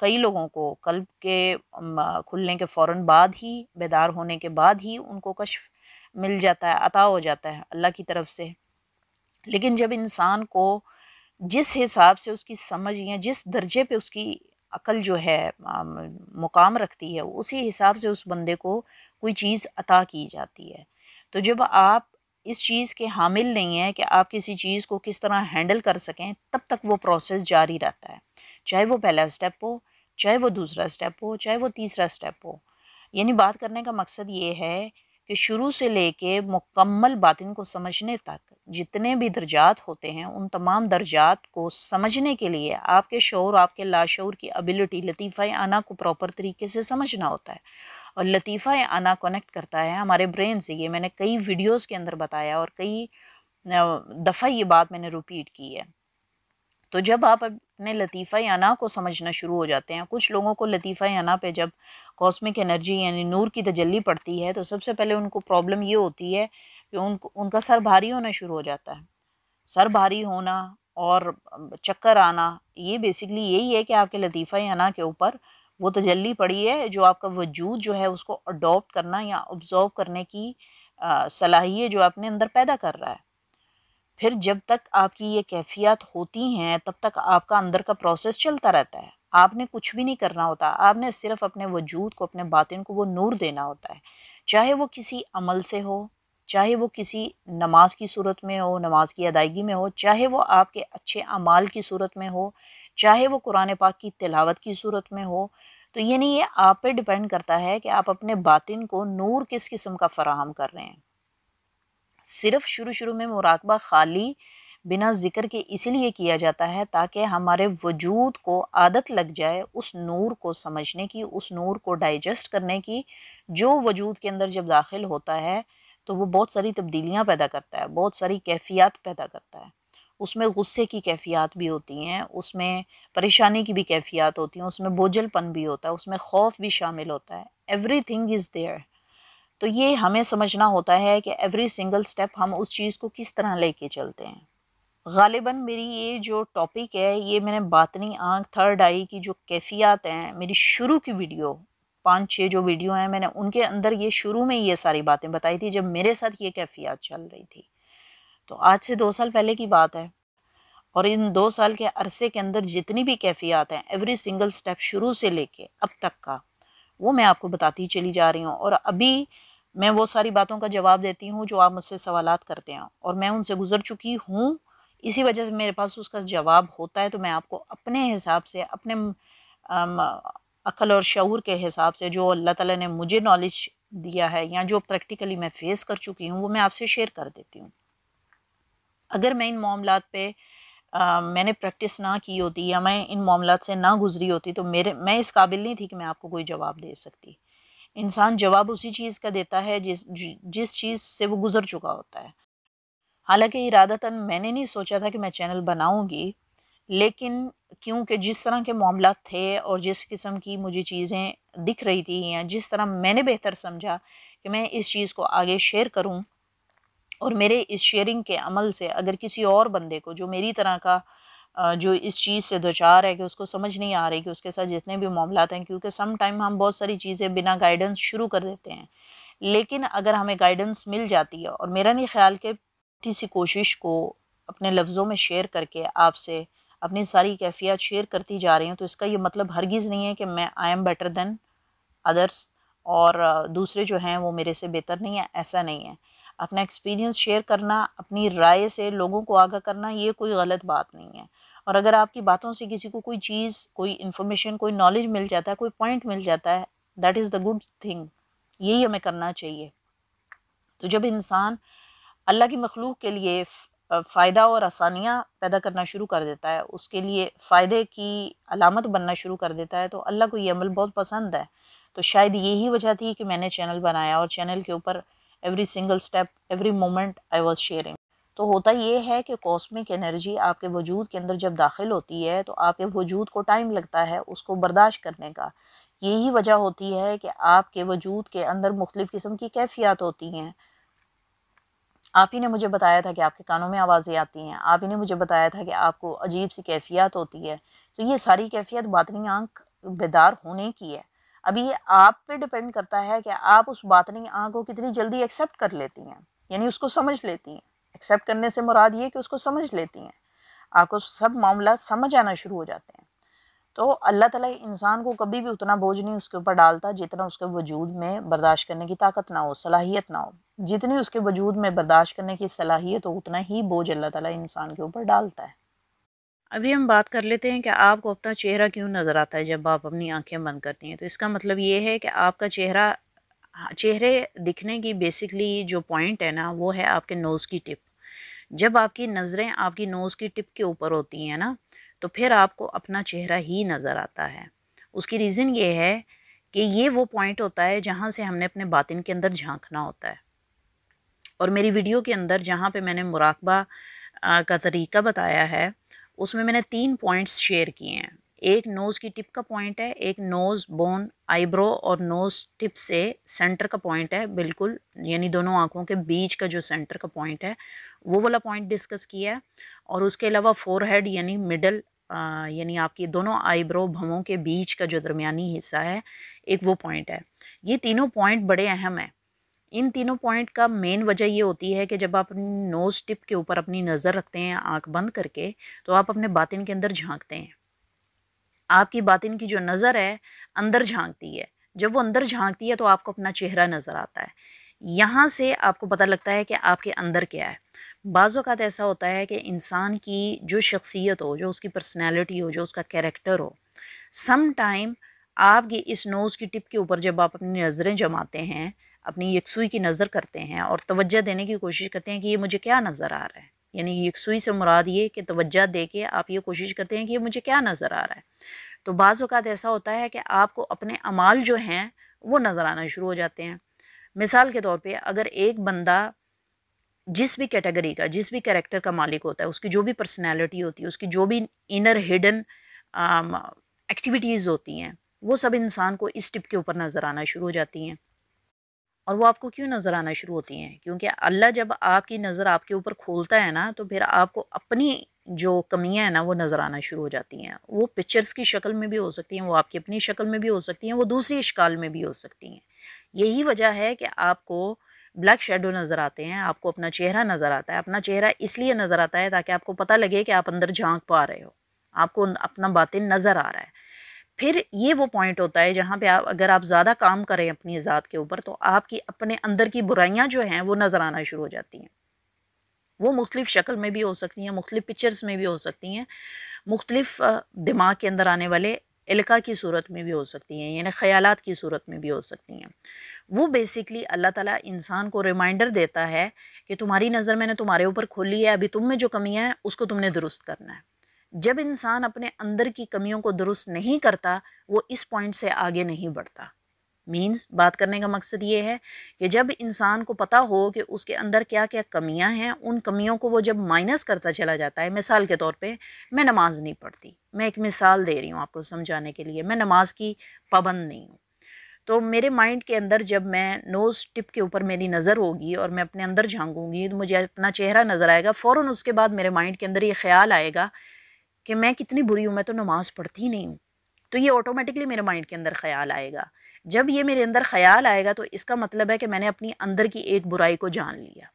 کئی لوگوں کو قلب کے کھلنے کے فوراً بعد ہی، بیدار ہونے کے بعد ہی ان کو کشف مل جاتا ہے، عطا ہو جاتا ہے اللہ کی طرف سے۔ لیکن جب انسان کو جس حساب سے اس کی سمجھ یا جس درجے پہ اس کی عقل جو ہے مقام رکھتی ہے، اسی حساب سے اس بندے کو کوئی چیز عطا کی جاتی ہے۔ تو جب آپ اس چیز کے حامل نہیں ہیں کہ آپ کسی چیز کو کس طرح ہینڈل کر سکیں، تب تک وہ پروسیس جاری رہتا ہے، چاہے وہ پہلا سٹیپ ہو، چاہے وہ دوسرا سٹیپ ہو، چاہے وہ تیسرا سٹیپ ہو۔ یعنی بات کرنے کا مقصد یہ ہے کہ شروع سے لے کے مکمل باطن کو سمجھنے تک جتنے بھی درجات ہوتے ہیں، ان تمام درجات کو سمجھنے کے لیے آپ کے شعور، آپ کے لاشعور کی ابیلٹی، لطیفہ انا کو پراپر طریقے سے سمجھنا ہوتا ہے۔ اور لطیفہ انا کنیکٹ کرتا ہے ہمارے برین سے، یہ میں نے کئی ویڈیوز کے اندر بتایا اور کئی دفعہ یہ بات میں نے ریپیٹ کی ہے۔ تو جب آپ اپنے لطیفہ انا کو سمجھنا شروع ہو جاتے ہیں، کچھ لوگوں کو لطیفہ انا پہ جب کاسمک انرجی یعنی نور کی تجلی پڑتی ہے تو سب سے پہلے ان کو پرابلم یہ ہوتی ہے کہ ان کا سر بھاری ہونا شروع ہو جاتا ہے۔ سر بھاری ہونا اور چکر آنا، یہ بیسیکلی یہی ہے کہ آپ کے لطیفہ انا کے اوپر وہ تجلی پڑی ہے جو آپ کا وجود جو ہے اس کو اڈاپٹ کرنا یا ابزارو کرنے کی صلاحیت جو اپنے اندر پیدا کر رہا ہے۔ پھر جب تک آپ کی یہ کیفیات ہوتی ہیں تب تک آپ کا اندر کا پروسیس چلتا رہتا ہے، آپ نے کچھ بھی نہیں کرنا ہوتا، آپ نے صرف اپنے وجود کو، اپنے باطن کو وہ نور دینا ہوتا ہے، چاہے وہ کسی عمل سے ہو، چاہے وہ کسی نماز کی صورت میں ہو، نماز کی ادائیگی میں ہو، چاہے وہ آپ کے اچھے اعمال کی صورت میں ہو، چاہے وہ قرآن پاک کی تلاوت کی صورت میں ہو۔ تو یعنی یہ آپ پہ ڈیپینڈ کرتا ہے کہ آپ اپنے باطن کو نور کس قسم کا فراہم کر رہے ہیں۔ صرف شروع میں مراقبہ خالی بنا ذکر کے اس لیے کیا جاتا ہے تاکہ ہمارے وجود کو عادت لگ جائے اس نور کو سمجھنے کی، اس نور کو ڈائجسٹ کرنے کی، جو وجود کے اندر جب داخل ہوتا ہے تو وہ بہت ساری تبدیلیاں پیدا کرتا ہے، بہت ساری کیفیات پیدا کرتا ہے۔ اس میں غصے کی کیفیات بھی ہوتی ہیں، اس میں پریشانی کی بھی کیفیات ہوتی ہیں، اس میں بوجھل پن بھی ہوتا ہے، اس میں خوف بھی شامل ہوتا ہے۔ Every thing is there. تو یہ ہمیں سمجھنا ہوتا ہے کہ ایوری سنگل سٹیپ ہم اس چیز کو کس طرح لے کے چلتے ہیں۔ غالباً میری یہ جو ٹاپک ہے، یہ میں نے باطنی آنکھ، تھرڈ آئی کی جو کیفیات ہیں، میری شروع کی ویڈیو 5-6 جو ویڈیو ہیں، میں نے ان کے اندر یہ شروع میں یہ ساری باتیں بتائی تھی جب میرے ساتھ یہ کیفیات چل رہی تھی۔ تو آج سے 2 سال پہلے کی بات ہے، اور ان 2 سال کے عرصے کے اندر جتنی بھی کیفیات ہیں، ایوری سنگل سٹیپ شروع سے لے کے اب تک کا، وہ میں آپ کو بتاتی چلی جا رہی ہوں۔ اور ابھی میں وہ ساری باتوں کا جواب دیتی ہوں جو آپ مجھ سے سوالات کرتے ہیں، اور میں ان سے گزر چکی ہوں، اسی وجہ سے میرے پاس اس کا جواب ہوتا ہے۔ تو میں آپ کو اپنے حساب سے، اپنے عقل اور شعور کے حساب سے، جو اللہ تعالیٰ نے مجھے نالج دیا ہے یا جو پریکٹیکلی میں فیس کر چکی ہوں، وہ میں آپ سے شیئر کر دیتی ہوں۔ اگر میں ان معاملات پہ میں نے پریکٹس نہ کی ہوتی یا میں ان معاملات سے نہ گزری ہوتی تو میں اس قابل نہیں تھی کہ میں آپ کو کوئی جواب دے سکتی۔ انسان جواب اسی چیز کا دیتا ہے جس چیز سے وہ گزر چکا ہوتا ہے۔ حالانکہ ارادتاً میں نے نہیں سوچا تھا کہ میں چینل بناؤں گی، لیکن کیونکہ جس طرح کے معاملات تھے اور جس قسم کی مجھے چیزیں دکھ رہی تھی یا جس طرح میں نے بہتر سمجھا کہ میں اس چیز کو آگے شیئر کروں، اور میرے اس شیئرنگ کے عمل سے اگر کسی اور بندے کو جو میری طرح کا جو اس چیز سے دوچار ہے کہ اس کو سمجھ نہیں آ رہی کہ اس کے ساتھ جتنے بھی معاملات ہیں، کیونکہ سم ٹائم ہم بہت ساری چیزیں بنا گائیڈنس شروع کر دیتے ہیں، لیکن اگر ہمیں گائیڈنس مل جاتی ہے، اور میرا نہیں خیال کہ چھوٹی سی کوشش کو اپنے لفظوں میں شیئر کر کے آپ سے اپنی ساری کیفیات شیئر کرتی جا رہی ہوں، تو اس کا یہ مطلب ہرگز نہیں ہے کہ میں آئی ایم بیٹر دین ادرس اور دوسرے جو ہیں وہ میرے سے بہتر نہیں ہیں، ایسا نہیں ہے۔ اپنا ایکسپیرینس شیئر کرنا، اپنی رائے سے لوگوں کو آگاہ کرنا، یہ کوئی غلط بات نہیں ہے۔ اور اگر آپ کی باتوں سے کسی کو کوئی چیز، کوئی انفارمیشن، کوئی نالج مل جاتا ہے، کوئی پوائنٹ مل جاتا ہے، that is the good thing, یہی ہمیں کرنا چاہیے۔ تو جب انسان اللہ کی مخلوق کے لیے فائدہ اور آسانیاں پیدا کرنا شروع کر دیتا ہے، اس کے لیے فائدے کی علامت بننا شروع کر دیتا ہے، تو اللہ کو یہ عمل بہت پسند ہے۔ تو شاید یہی وجہ تھی کہ میں نے چینل بنایا، اور چینل کے اوپر every single step, every moment I was sharing. تو ہوتا یہ ہے کہ کاسمک انرجی آپ کے وجود کے اندر جب داخل ہوتی ہے تو آپ کے وجود کو ٹائم لگتا ہے اس کو برداشت کرنے کا۔ یہی وجہ ہوتی ہے کہ آپ کے وجود کے اندر مختلف قسم کی کیفیات ہوتی ہیں۔ آپ ہی نے مجھے بتایا تھا کہ آپ کے کانوں میں آوازیں آتی ہیں، آپ ہی نے مجھے بتایا تھا کہ آپ کو عجیب سی کیفیات ہوتی ہے۔ تو یہ ساری کیفیت باطنی آنکھ بیدار ہونے کی ہے۔ ابھی یہ آپ پہ ڈیپینڈ کرتا ہے کہ آپ اس باطنی آنکھ کو کتنی جلدی ایکسیپٹ کر لیتی ہیں، یعنی اس کو سمجھ لیتی ہیں۔ ایکسیپٹ کرنے سے مراد یہ کہ اس کو سمجھ لیتی ہیں، آپ کو سب معاملات سمجھ آنا شروع ہو جاتے ہیں۔ تو اللہ تعالیٰ انسان کو کبھی بھی اتنا بوجھ نہیں اس کے اوپر ڈالتا جتنا اس کے وجود میں برداشت کرنے کی طاقت نہ ہو، صلاحیت نہ ہو۔ جتنی اس کے وجود میں برداشت کرنے کی صلاحیت ہو اتنا ہی بوجھ اللہ تعالیٰ انسان کے اوپر ڈالتا ہے۔ ابھی ہم بات کر لیتے ہیں کہ آپ کو اپنا چہرہ کیوں نظر آتا ہے جب آپ اپنی آنکھیں بند کرتی ہیں۔ تو اس کا مطلب یہ ہے کہ آپ کا چہرے دکھنے کی بیسکلی جو پوائنٹ ہے نا، وہ ہے آپ کے نوز کی ٹپ۔ جب آپ کی نظریں آپ کی نوز کی ٹپ کے اوپر ہوتی ہیں نا، تو پھر آپ کو اپنا چہرہ ہی نظر آتا ہے۔ اس کی ریزن یہ ہے کہ یہ وہ پوائنٹ ہوتا ہے جہاں سے ہم نے اپنے باطن کے اندر جھانکنا ہوتا ہے۔ اور میری ویڈیو کے اندر جہاں پہ میں نے مراقبہ کا طریقہ بتایا ہے، اس میں نے 3 پوائنٹس شیئر کیے ہیں۔ ایک نوز کی ٹپ کا پوائنٹ ہے، ایک نوز بون آئی برو اور نوز ٹپ سے سینٹر کا پوائنٹ ہے بالکل، یعنی دونوں آنکھوں کے بیچ کا جو سینٹر کا پوائنٹ ہے وہ والا پوائنٹ ڈسکس کیا ہے۔ اور اس کے علاوہ فور ہیڈ یعنی مڈل، یعنی آپ کی دونوں آئی برو بھووں کے بیچ کا جو درمیانی حصہ ہے، ایک وہ پوائنٹ ہے۔ یہ تینوں پوائنٹ بڑے اہم ہیں۔ ان تینوں پوائنٹ کا مین وجہ یہ ہوتی ہے کہ جب آپ اپنی نوز ٹپ کے اوپر اپنی نظر رکھتے ہیں آنکھ بند کر کے، تو آپ اپنے باطن کے اندر جھانکتے ہیں۔ آپ کی باطن کی جو نظر ہے اندر جھانکتی ہے۔ جب وہ اندر جھانکتی ہے تو آپ کو اپنا چہرہ نظر آتا ہے۔ یہاں سے آپ کو پتہ لگتا ہے کہ آپ کے اندر کیا ہے۔ بعض اوقات ایسا ہوتا ہے کہ انسان کی جو شخصیت ہو، جو اس کی پرسنالٹی ہو، جو اس کا کیریکٹر ہو، سم ٹائم آپ کی اس نوز کی ٹپ کے اوپر جب آپ اپنی نظریں جماتے ہیں، اپنی یکسوئی کی نظر کرتے ہیں اور توجہ دینے کی کوشش کرتے ہیں کہ یہ مجھے کیا نظر آ رہا ہے، یعنی یکسوئی سے مراد یہ کہ توجہ دے کے آپ یہ کوشش کرتے ہیں کہ یہ مجھے کیا نظر آ رہا ہے، تو بعض اوقات ایسا ہوتا ہے کہ آپ کو اپنے اعمال جو ہیں وہ نظر آنا شروع ہو جاتے ہیں۔ مثال کے طور پہ اگر ایک بندہ جس بھی کیٹیگری کا، جس بھی کریکٹر کا مالک ہوتا ہے، اس کی جو بھی پرسنالٹی ہوتی ہے، اس کی جو بھی انر ہڈن ایکٹیویٹیز ہوتی ہیں، وہ سب انسان کو اس ٹپ کے اوپر نظر آنا شروع ہو جاتی ہیں۔ اور وہ آپ کو کیوں نظر آنا شروع ہوتی ہیں؟ کیونکہ اللہ جب آپ کی نظر آپ کے اوپر کھولتا ہے نا، تو پھر آپ کو اپنی جو کمیاں ہیں نا وہ نظر آنا شروع ہو جاتی ہیں۔ وہ پکچرز کی شکل میں بھی ہو سکتی ہیں، وہ آپ کی اپنی شکل میں بھی ہو سکتی ہیں، وہ دوسری اشکال میں بھی ہو سکتی ہیں۔ یہی وجہ ہے کہ آپ کو بلیک شیڈو نظر آتے ہیں، آپ کو اپنا چہرہ نظر آتا ہے۔ اپنا چہرہ اس لیے نظر آتا ہے تاکہ آپ کو پتہ لگے کہ آپ اندر جھانک پا رہے ہو، آپ کو اپنا باطن نظر آ رہا ہے۔ پھر یہ وہ پوائنٹ ہوتا ہے جہاں پہ اگر آپ زیادہ کام کریں اپنی ذات کے اوپر، تو آپ کی اپنے اندر کی برائیاں جو ہیں وہ نظر آنا شروع ہو جاتی ہیں۔ وہ مختلف شکل میں بھی ہو سکتی ہیں، مختلف پکچرز میں بھی ہو سکتی ہیں، مختلف دماغ کے اندر آنے والے القاء کی صورت میں بھی ہو سکتی ہیں، یعنی خیالات کی صورت میں بھی ہو سکتی ہیں۔ وہ بیسکلی اللہ تعالیٰ انسان کو ریمائنڈر دیتا ہے کہ تمہاری نظر میں نے تمہارے اوپر کھولی ہے، ابھی تم میں جو کمیاں ہیں اس کو تم نے درست کرنا ہے۔ جب انسان اپنے اندر کی کمیوں کو درست نہیں کرتا، وہ اس پوائنٹ سے آگے نہیں بڑھتا۔ بات کرنے کا مقصد یہ ہے کہ جب انسان کو پتہ ہو کہ اس کے اندر کیا کیا کمیاں ہیں، ان کمیوں کو وہ جب مائنس کرتا چلا جاتا ہے۔ مثال کے طور پہ میں نماز نہیں پڑھتی، میں ایک مثال دے رہی ہوں آپ کو سمجھانے کے لیے، میں نماز کی پابند نہیں ہوں، تو میرے مائنڈ کے اندر جب میں نوز ٹپ کے اوپر میری نظر ہوگی اور میں اپنے اندر جھانکوں گی تو مجھے اپنا چہرہ نظر آئے گا، فوراً اس کے بعد میرے مائنڈ کے اندر یہ خیال آئے گا کہ میں کتنی بری ہوں، میں تو نماز پڑھتی ہی نہیں ہوں۔ تو یہ آٹومیٹکلی میرے مائنڈ کے اندر خیال آئے گا۔ جب یہ میرے اندر خیال آئے گا تو اس کا مطلب ہے کہ میں نے اپنی اندر کی ایک برائی کو جان لیا۔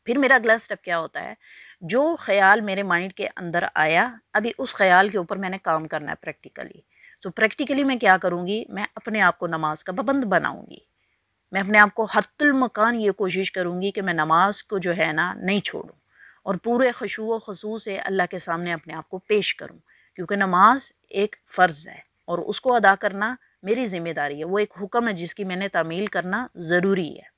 پھر میرا اگلا سٹیپ کیا ہوتا ہے؟ جو خیال میرے مائنڈ کے اندر آیا، ابھی اس خیال کے اوپر میں نے کام کرنا ہے پریکٹیکلی۔ تو پریکٹیکلی میں کیا کروں گی؟ میں اپنے آپ کو نماز کا پابند بناؤں گی۔ میں اپنے آپ کو حتی المکان یہ کوشش کروں گی کہ میں نماز کو جو ہے نا نہیں چھوڑوں، اور پورے خشوع و خضوع سے اللہ کے سامنے اپنے آپ کو پیش کروں، کیونکہ نماز ایک فرض ہے اور اس کو ادا کرنا میری ذمہ داری ہے، وہ ایک حکم ہے جس کی میں نے تعمیل کرنا ضروری ہے۔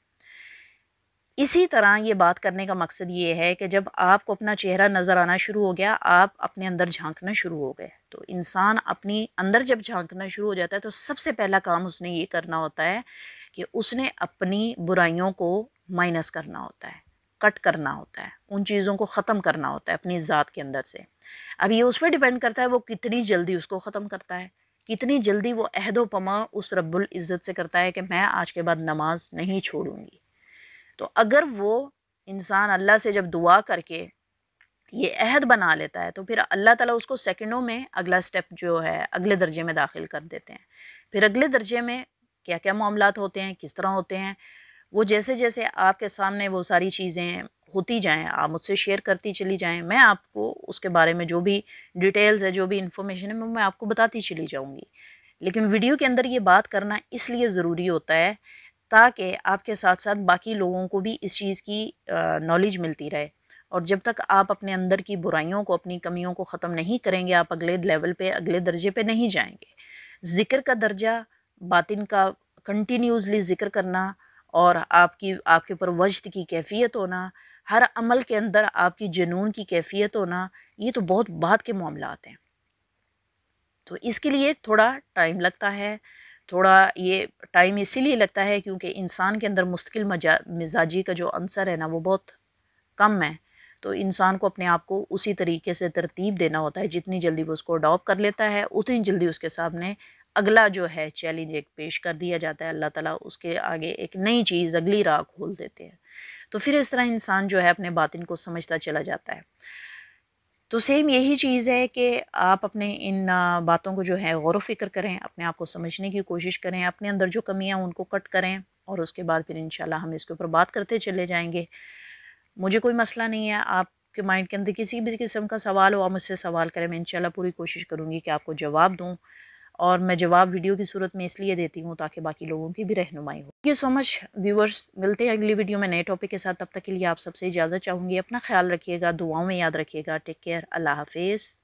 اسی طرح یہ بات کرنے کا مقصد یہ ہے کہ جب آپ کو اپنا چہرہ نظر آنا شروع ہو گیا، آپ اپنے اندر جھانکنا شروع ہو گئے، تو انسان اپنی اندر جب جھانکنا شروع ہو جاتا ہے تو سب سے پہلا کام اس نے یہ کرنا ہوتا ہے کہ اس نے اپنی برائیوں کو مائنس کرنا ہوتا ہے، کٹ کرنا ہوتا ہے، ان چیزوں کو ختم کرنا ہوتا ہے اپنی ذات کے اندر سے۔ اب یہ اس پہ ڈیپینڈ کرتا ہے وہ کتنی جلدی اس کو ختم کرتا ہے، کتنی جلدی وہ عہد و پما اس رب العزت سے کرتا ہے کہ میں آج کے بعد نماز نہیں چھوڑوں گی۔ تو اگر وہ انسان اللہ سے جب دعا کر کے یہ عہد بنا لیتا ہے تو پھر اللہ تعالیٰ اس کو سیکنڈوں میں اگلا سٹیپ جو ہے اگلے درجے میں داخل کر دیتے ہیں۔ پھر اگلے درجے میں کیا کیا معاملات ہوتے ہیں، کس طرح ہوتے ہیں، وہ جیسے جیسے آپ کے سامنے وہ ساری چیزیں ہوتی جائیں، آپ مجھ سے شیئر کرتی چلی جائیں، میں آپ کو اس کے بارے میں جو بھی ڈیٹیلز ہے، جو بھی انفارمیشن ہے، میں آپ کو بتاتی چلی جاؤں گی۔ لیکن ویڈیو کے اندر یہ بات کرنا اس لیے ضروری ہوتا ہے تاکہ آپ کے ساتھ ساتھ باقی لوگوں کو بھی اس چیز کی نالج ملتی رہے، اور جب تک آپ اپنے اندر کی برائیوں کو، اپنی کمیوں کو ختم نہیں کریں گے، آپ اگلے لیول پہ، اگلے درجے پہ نہیں جائیں گے۔ ذکر کا درجہ، باطن کا کنٹینیوسلی ذکر کرنا، اور آپ کے اوپر وجد کی کیفیت ہونا، ہر عمل کے اندر آپ کی جنون کی کیفیت ہونا، یہ تو بہت بعد کے معاملات ہیں۔ تو اس کے لیے تھوڑا ٹائم لگتا ہے، تھوڑا یہ ٹائم اسی لیے لگتا ہے کیونکہ انسان کے اندر مستقل مزاجی کا جو عنصر ہے نا وہ بہت کم ہے، تو انسان کو اپنے آپ کو اسی طریقے سے ترتیب دینا ہوتا ہے، جتنی جلدی وہ اس کو اڈاپٹ کر لیتا ہے اتنی جلدی اس کے سامنے اگلا جو ہے چیلنج ایک پیش کر دیا جاتا ہے، اللہ تعالیٰ اس کے آگے ایک نئی چیز، اگلی راہ کھول دیتے ہیں، تو پھر اس طرح انسان جو ہے اپنے باطن کو سمجھتا چلا جاتا ہے۔ تو سیم یہی چیز ہے کہ آپ اپنے ان باتوں کو جو ہے غور و فکر کریں، اپنے آپ کو سمجھنے کی کوشش کریں، اپنے اندر جو کمیاں ان کو کٹ کریں، اور اس کے بعد پھر انشاءاللہ ہم اس کے اوپر بات کرتے چلے جائیں گے۔ مجھے کوئی مسئلہ نہیں ہے، آپ کے مائنڈ کے اندر کسی بھی قسم کا سوال ہو آپ مجھ سے سوال کریں، میں انشاءاللہ پوری کوشش کروں گی کہ آپ کو جواب دوں، اور میں جواب ویڈیو کی صورت میں اس لیے دیتی ہوں تاکہ باقی لوگوں کی بھی رہنمائی ہو۔ Thank you so much viewers, ملتے ہیں اگلی ویڈیو میں نئے ٹاپک کے ساتھ، تب تک کے لیے آپ سب سے اجازت چاہوں گی، اپنا خیال رکھیے گا، دعاؤں میں یاد رکھیے گا، ٹیک کیئر، اللہ حافظ۔